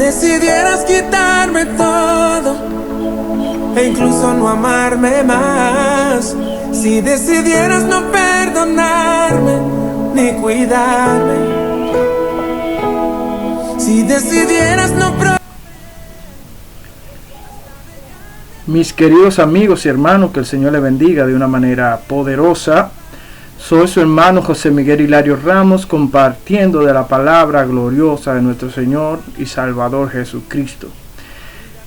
decidieras quitarme todo e incluso no amarme más, si decidieras no perdonarme ni cuidarme, si decidieras no Mis queridos amigos y hermanos, que el Señor les bendiga de una manera poderosa. Soy su hermano José Miguel Hilario Ramos, compartiendo de la palabra gloriosa de nuestro Señor y Salvador Jesucristo.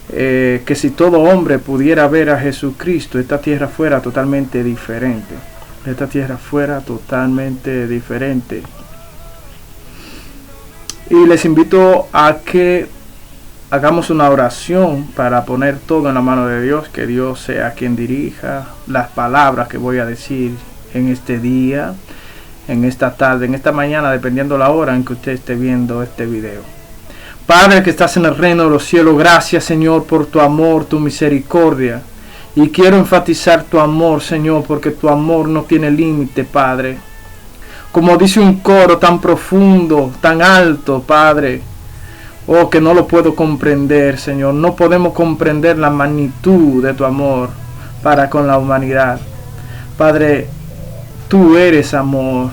Que si todo hombre pudiera ver a Jesucristo, esta tierra fuera totalmente diferente. Esta tierra fuera totalmente diferente. Y les invito a que hagamos una oración para poner todo en la mano de Dios, que Dios sea quien dirija las palabras que voy a decir en este día, en esta tarde, en esta mañana, dependiendo la hora en que usted esté viendo este video. Padre que estás en el reino de los cielos, gracias Señor por tu amor, tu misericordia. Y quiero enfatizar tu amor, Señor, porque tu amor no tiene límite, Padre. Como dice un coro tan profundo, tan alto, Padre. Oh, que no lo puedo comprender, Señor. No podemos comprender la magnitud de tu amor para con la humanidad. Padre, tú eres amor.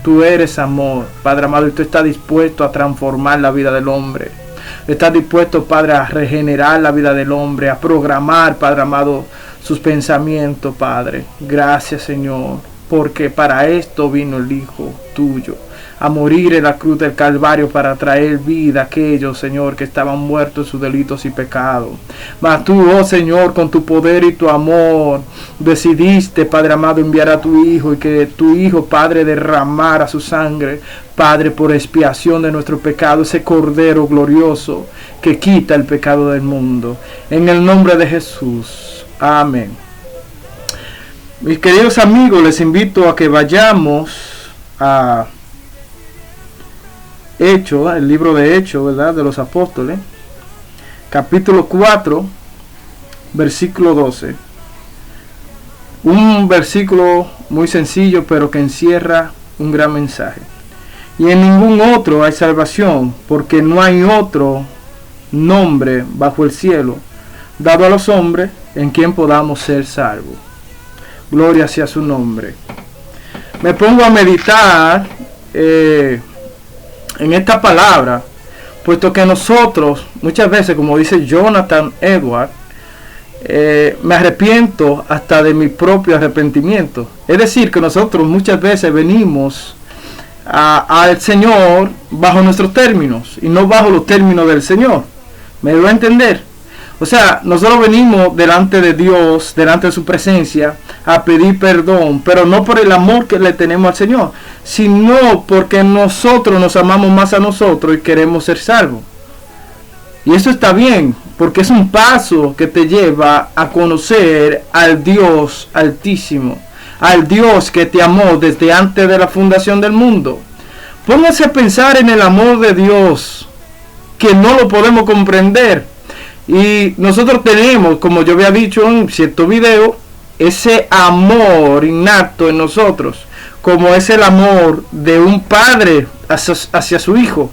Tú eres amor, Padre amado, y tú estás dispuesto a transformar la vida del hombre. Estás dispuesto, Padre, a regenerar la vida del hombre, a programar, Padre amado, sus pensamientos, Padre. Gracias, Señor, porque para esto vino el Hijo tuyo, a morir en la cruz del Calvario para traer vida a aquellos, Señor, que estaban muertos en sus delitos y pecados. Mas tú, oh Señor, con tu poder y tu amor, decidiste, Padre amado, enviar a tu Hijo, y que tu Hijo, Padre, derramara su sangre, Padre, por expiación de nuestro pecado, ese Cordero glorioso que quita el pecado del mundo. En el nombre de Jesús. Amén. Mis queridos amigos, les invito a que vayamos a Hechos, el libro de Hechos, ¿verdad?, de los apóstoles, capítulo 4, versículo 12. Un versículo muy sencillo, pero que encierra un gran mensaje. Y en ningún otro hay salvación, porque no hay otro nombre bajo el cielo dado a los hombres en quien podamos ser salvos. Gloria sea su nombre. Me pongo a meditar en esta palabra, puesto que nosotros muchas veces, como dice Jonathan Edwards, me arrepiento hasta de mi propio arrepentimiento. Es decir, que nosotros muchas veces venimos al Señor bajo nuestros términos y no bajo los términos del Señor. ¿Me lo va a entender? O sea, nosotros venimos delante de Dios, delante de su presencia, a pedir perdón, pero no por el amor que le tenemos al Señor, sino porque nosotros nos amamos más a nosotros y queremos ser salvos. Y eso está bien, porque es un paso que te lleva a conocer al Dios Altísimo, al Dios que te amó desde antes de la fundación del mundo. Póngase a pensar en el amor de Dios, que no lo podemos comprender. Y nosotros tenemos, como yo había dicho en cierto video, ese amor innato en nosotros, como es el amor de un padre hacia su hijo.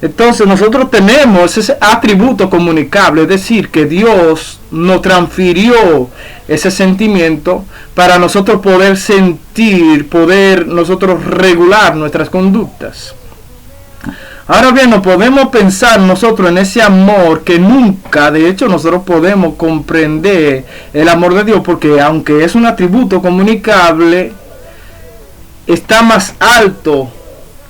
Entonces nosotros tenemos ese atributo comunicable, es decir, que Dios nos transfirió ese sentimiento para nosotros poder sentir, poder nosotros regular nuestras conductas. Ahora bien, no podemos pensar nosotros en ese amor que nunca, de hecho, nosotros podemos comprender el amor de Dios, porque aunque es un atributo comunicable, está más alto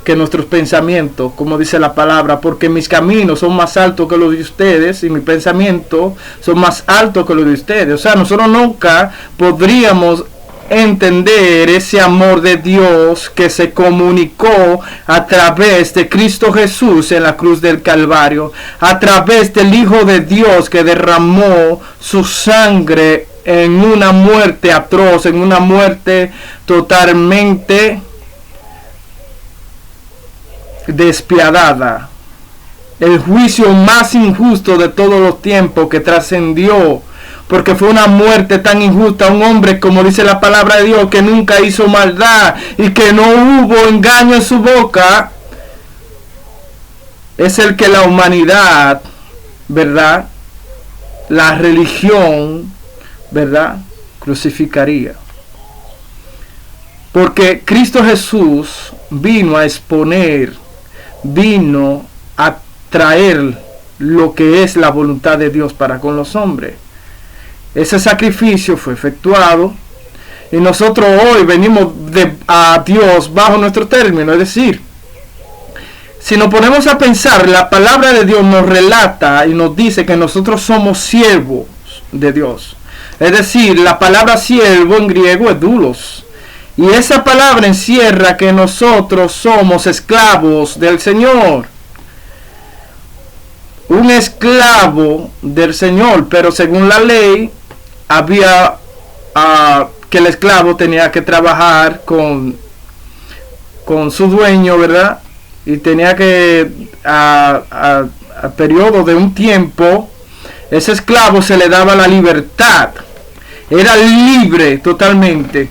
que nuestros pensamientos, como dice la palabra, porque mis caminos son más altos que los de ustedes y mis pensamientos son más altos que los de ustedes. O sea, nosotros nunca podríamos entender ese amor de Dios que se comunicó a través de Cristo Jesús en la cruz del Calvario, a través del Hijo de Dios que derramó su sangre en una muerte atroz, en una muerte totalmente despiadada, el juicio más injusto de todos los tiempos que trascendió, porque fue una muerte tan injusta. Un hombre, como dice la palabra de Dios, que nunca hizo maldad y que no hubo engaño en su boca, es el que la humanidad ¿verdad?, la religión, ¿verdad?, crucificaría. Porque Cristo Jesús vino a exponer, vino a traer lo que es la voluntad de Dios para con los hombres. Ese sacrificio fue efectuado y nosotros hoy venimos a Dios bajo nuestro término. Es decir, si nos ponemos a pensar, la palabra de Dios nos relata y nos dice que nosotros somos siervos de Dios. Es decir, la palabra siervo en griego es doulos. Y esa palabra encierra que nosotros somos esclavos del Señor. Un esclavo del Señor, pero según la ley había que el esclavo tenía que trabajar con su dueño, ¿verdad? Y tenía que a periodo de un tiempo, ese esclavo se le daba la libertad. Era libre totalmente.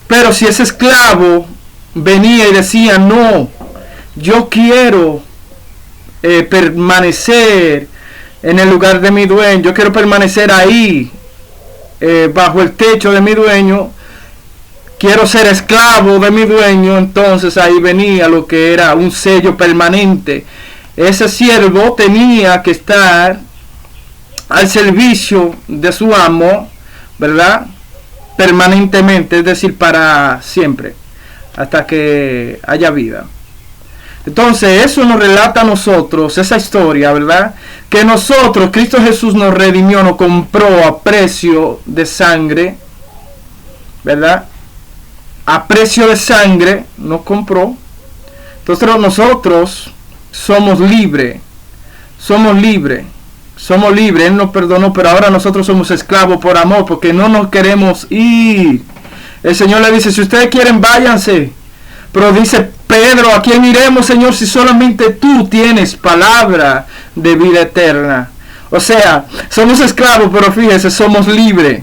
Pero si ese esclavo venía y decía, no, yo quiero permanecer en el lugar de mi dueño, yo quiero permanecer ahí, bajo el techo de mi dueño, quiero ser esclavo de mi dueño, entonces ahí venía lo que era un sello permanente. Ese siervo tenía que estar al servicio de su amo, ¿verdad?, permanentemente, es decir, para siempre, hasta que haya vida. Entonces eso nos relata a nosotros, esa historia, ¿verdad?, que nosotros, Cristo Jesús nos redimió, nos compró a precio de sangre, ¿verdad?, a precio de sangre nos compró. Entonces nosotros somos libres, Él nos perdonó, pero ahora nosotros somos esclavos por amor, porque no nos queremos ir. El Señor le dice, si ustedes quieren, váyanse. Pero dice Pedro, ¿a quién iremos, Señor, si solamente tú tienes palabra de vida eterna? O sea, somos esclavos, pero fíjese, somos libres.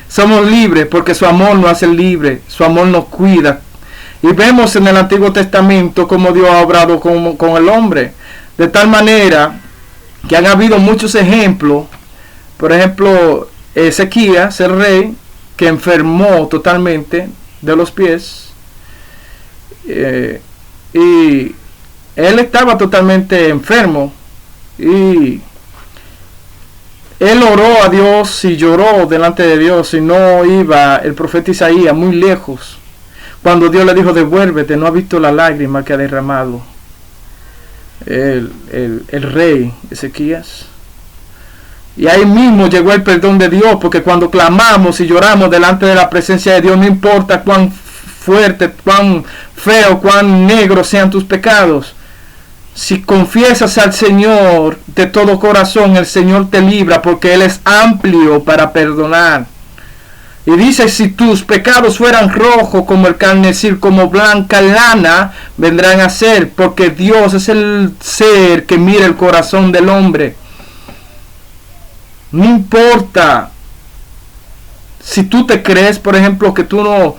Somos libres porque su amor nos hace libres, su amor nos cuida. Y vemos en el Antiguo Testamento cómo Dios ha obrado con el hombre. De tal manera que han habido muchos ejemplos. Por ejemplo, Ezequías, el rey, que enfermó totalmente de los pies. Y él estaba totalmente enfermo. Y él oró a Dios y lloró delante de Dios. Y no iba el profeta Isaías muy lejos. Cuando Dios le dijo, devuélvete, no ha visto la lágrima que ha derramado el rey Ezequías. Y ahí mismo llegó el perdón de Dios, porque cuando clamamos y lloramos delante de la presencia de Dios, no importa cuán fuerte, cuán feo, cuán negro sean tus pecados, si confiesas al Señor de todo corazón, el Señor te libra, porque Él es amplio para perdonar. Y dice, si tus pecados fueran rojos como el carmesí, como blanca lana, vendrán a ser, porque Dios es el ser que mira el corazón del hombre. No importa si tú te crees, por ejemplo, que tú no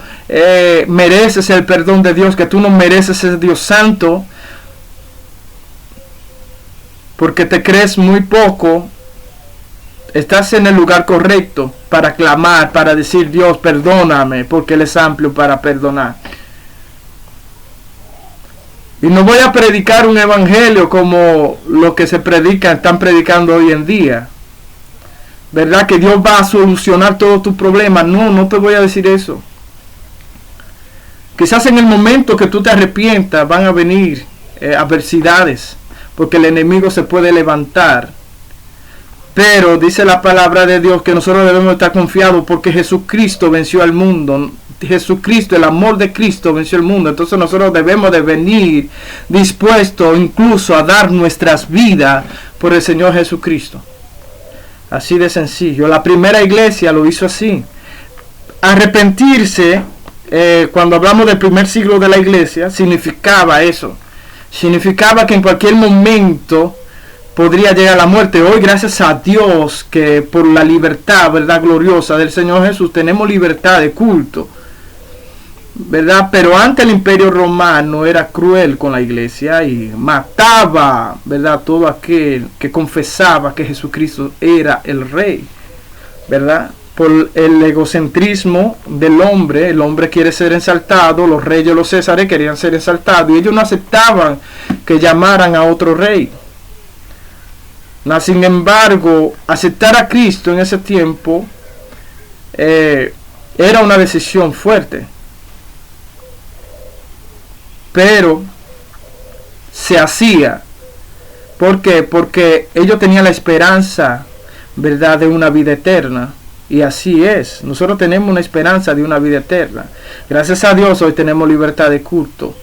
mereces el perdón de Dios, que tú no mereces el Dios santo, porque te crees muy poco. Estás en el lugar correcto para clamar, para decir, Dios, perdóname, porque Él es amplio para perdonar. Y no voy a predicar un evangelio como lo que se predica, están predicando hoy en día, ¿verdad? Que Dios va a solucionar todos tus problemas. No, no te voy a decir eso. Quizás en el momento que tú te arrepientas van a venir adversidades, porque el enemigo se puede levantar. Pero dice la palabra de Dios que nosotros debemos estar confiados porque Jesucristo venció al mundo. Jesucristo, el amor de Cristo venció el mundo. Entonces nosotros debemos de venir dispuestos incluso a dar nuestras vidas por el Señor Jesucristo. Así de sencillo. La primera iglesia lo hizo así. Arrepentirse, cuando hablamos del primer siglo de la iglesia, significaba eso. Significaba que en cualquier momento podría llegar la muerte. Hoy, gracias a Dios, que por la libertad, verdad gloriosa del Señor Jesús, tenemos libertad de culto, ¿verdad? Pero antes el Imperio Romano era cruel con la iglesia y mataba, ¿verdad? Todo aquel que confesaba que Jesucristo era el Rey, ¿verdad? Por el egocentrismo del hombre, el hombre quiere ser exaltado, los reyes, los césares querían ser exaltados y ellos no aceptaban que llamaran a otro rey. Sin embargo, aceptar a Cristo en ese tiempo era una decisión fuerte, pero se hacía. ¿Por qué? Porque ellos tenían la esperanza, ¿verdad?, de una vida eterna. Y así es, nosotros tenemos una esperanza de una vida eterna. Gracias a Dios hoy tenemos libertad de culto.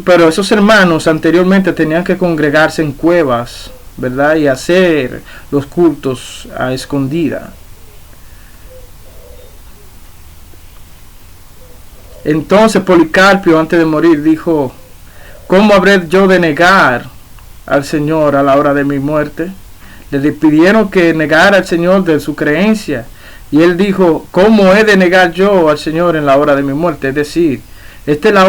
Pero esos hermanos anteriormente tenían que congregarse en cuevas, ¿verdad?, y hacer los cultos a escondida. Entonces Policarpio, antes de morir, dijo: ¿cómo habré yo de negar al Señor a la hora de mi muerte? Le pidieron que negara al Señor de su creencia, y él dijo: ¿cómo he de negar yo al Señor en la hora de mi muerte? Es decir, esta es la